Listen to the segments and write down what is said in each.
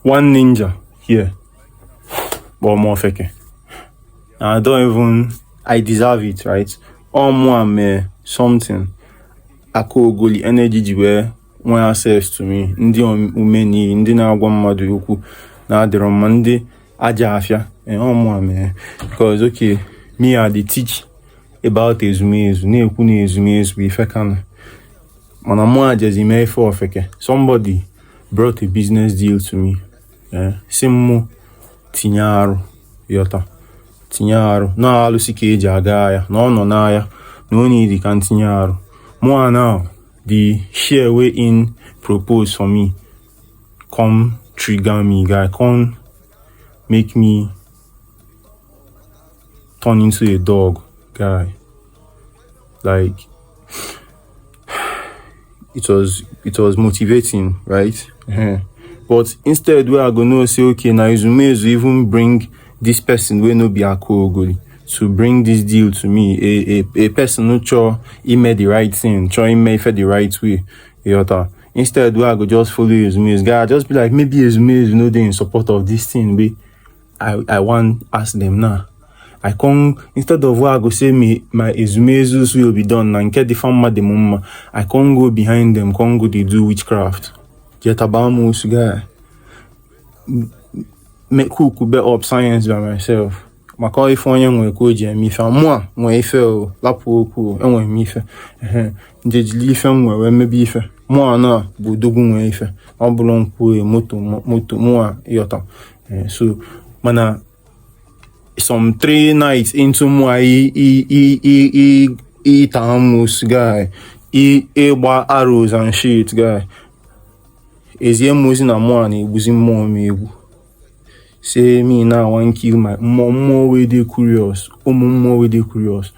one ninja here, but more fake. I don't even, I deserve it, right? All more something. I could go the energy where one access to me. Ndi umeni, ndi na agwa mmadu yoku na adiro mandi aja afia. And all more because okay, me I dey teach about ezumezu. Ne eku ne ezumezu if I can. Manamwa just ime for feke. Somebody brought a business deal to me. Simu tinyaru yota. Tinyaru. No alusi keji agaya. No naya. No need can tinyaru. More now, the share way in propose for me. Come trigger me, guy. Come make me turn into a dog, guy. Like it was motivating, right? But instead we are gonna say, okay, now Izumezu even bring this person will no be a co-goalie to bring this deal to me. A person who sure he made the right thing, sure he made it the right way. Instead we are go just follow Izumezu. Guy, just be like, maybe Izumezu know they in support of this thing. But I want ask them now. I can't, instead of what I go say my Izumezus will be done and get the farmer the mumma, I can't go behind them, can't go they do witchcraft. Get about most guy. Make who could bet up science by myself. My call if one young go me for moi, when I fell, lapo, and when me for did leave him where maybe if moi na, budogun if I belong to a moto more yota. So, mana. Some 3 nights into my tamus guy, arrows and shit guy. Is he moving a money? Was him more me? Say me now one kill my more way they curious, more way they curious.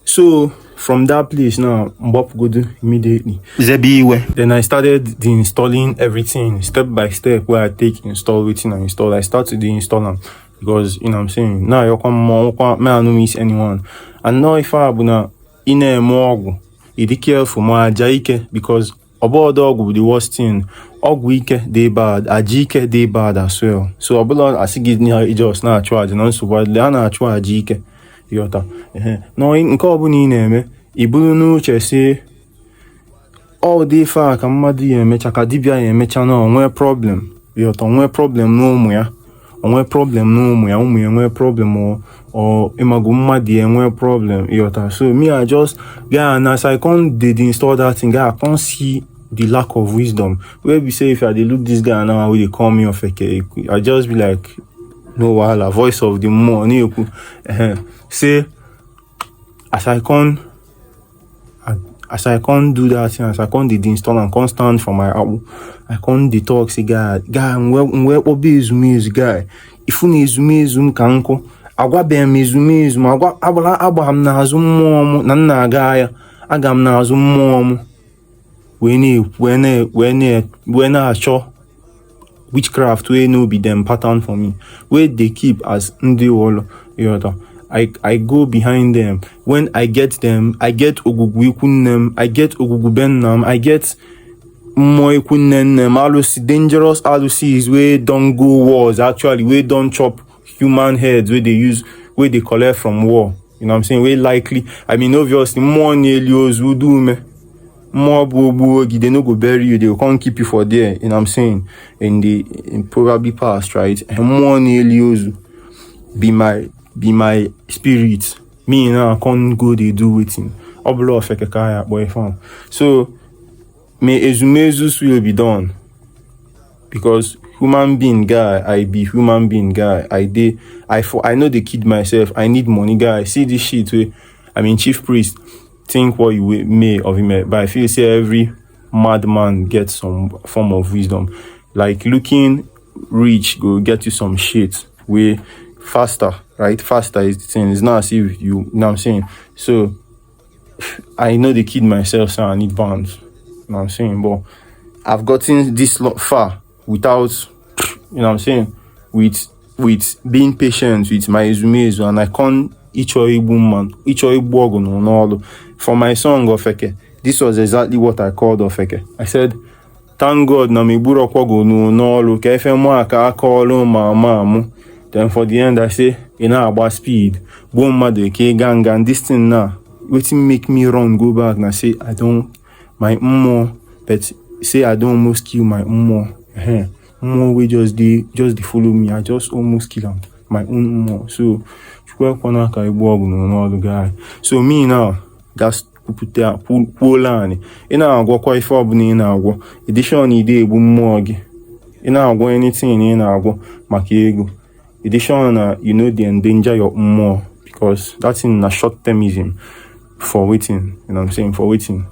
So from that place now, Mbop go do immediately. Then I started installing everything step by step where I take install waiting and install. I started the install because you know what I'm saying. Now you come more, may I no miss anyone. And now if I abuna in a morgue, it careful more jaike because about dog will be the worst thing. Ogwike they bad, ajike they bad as well. So about I see give me just now charge and also but they are not charge ajike. Yota. No in carbon name. Ibulu no say all day far can madi me chakadibia me channel no problem. Yota no problem no more. No problem no more problem or imaguma the no problem yota. So me I just and as I can't did install that thing, I can't see the lack of wisdom. Where we say if I did look this guy now will they call me off I just be like no wala voice of the money say as I can't do that thing, as I can't did install and can't stand for my album, I can't detox say guy where obi Izumezu guy. If you need Izumezu kanko, agwa be Izumezu, agwa abaham na azum mo na nna guy, agam na azum mo when I show witchcraft we no be them pattern for me. Where they keep as ndi wolo yota. I go behind them. When I get them, I get Ogugu Ikunem, I get Ogugu Bennam, I get Moi Kunenem, Alusi dangerous Alusis where don't go wars, actually, where don't chop human heads, where they use, where they collect from war. You know what I'm saying? Where likely, I mean, obviously, more Nelios will do me. More Bobogi, they no go bury you, they can't keep you for there, you know what I'm saying? In probably past, right? And more Nelios be my spirit. Me now I can't go they do with him. Oblo feke kaya boy fam. So may Izumezus will be done. Because human being guy, I be human being guy. I know the kid myself. I need money guy. See this shit way. I mean chief priest, think what you may of him. But I feel say every madman gets some form of wisdom. Like looking rich go get you some shit way faster, right? Faster is the thing. It's not as if you know what I'm saying. So I know the kid myself, so I need bands. You know what I'm saying? But I've gotten this far without, you know what I'm saying, with being patient with my Izumezu, and I can't each or man, each or no. For my song Ofeke, this was exactly what I called Ofeke. I said, thank God na me buru okwago n'ọlụ ka efe mụ aka ọlụ ma. Then for the end I say, about speed, gbuo mmadụ eke gang this thing now. Wetin make me run go back na say I don't my but say I don't almost kill my we just dey follow me. I just almost kill him, my own so guy. So me now that's pull on agwa kwa ife ọbụla agwa edition ide egbu mmụọ gị agwa anything agwa maka ego edition na they endanger your mmụọ because that's in a short termism for waiting, you know what I'm saying, for waiting.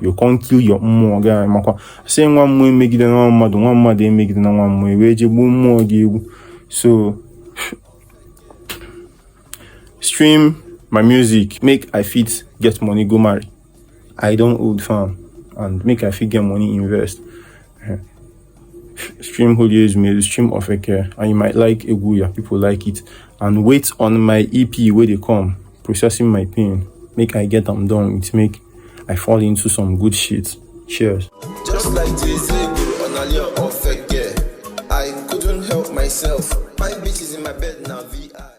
You can't kill your guy makwa say nwa mmụọ emegide na mmadụ emegide na nwa mmụọ wee je gbu mmụọ gị. So stream my music, make I fit get money go marry. I don't old farm and make I fit get money invest. Stream Holidays Mail, stream FICKLE, and you might like Eguya, people like it. And wait on my EP where they come, processing my pain. Make I get them done, it make I fall into some good shit. Cheers. Just like this on FICKLE, I couldn't help myself. My bitch is in my bed now, VI.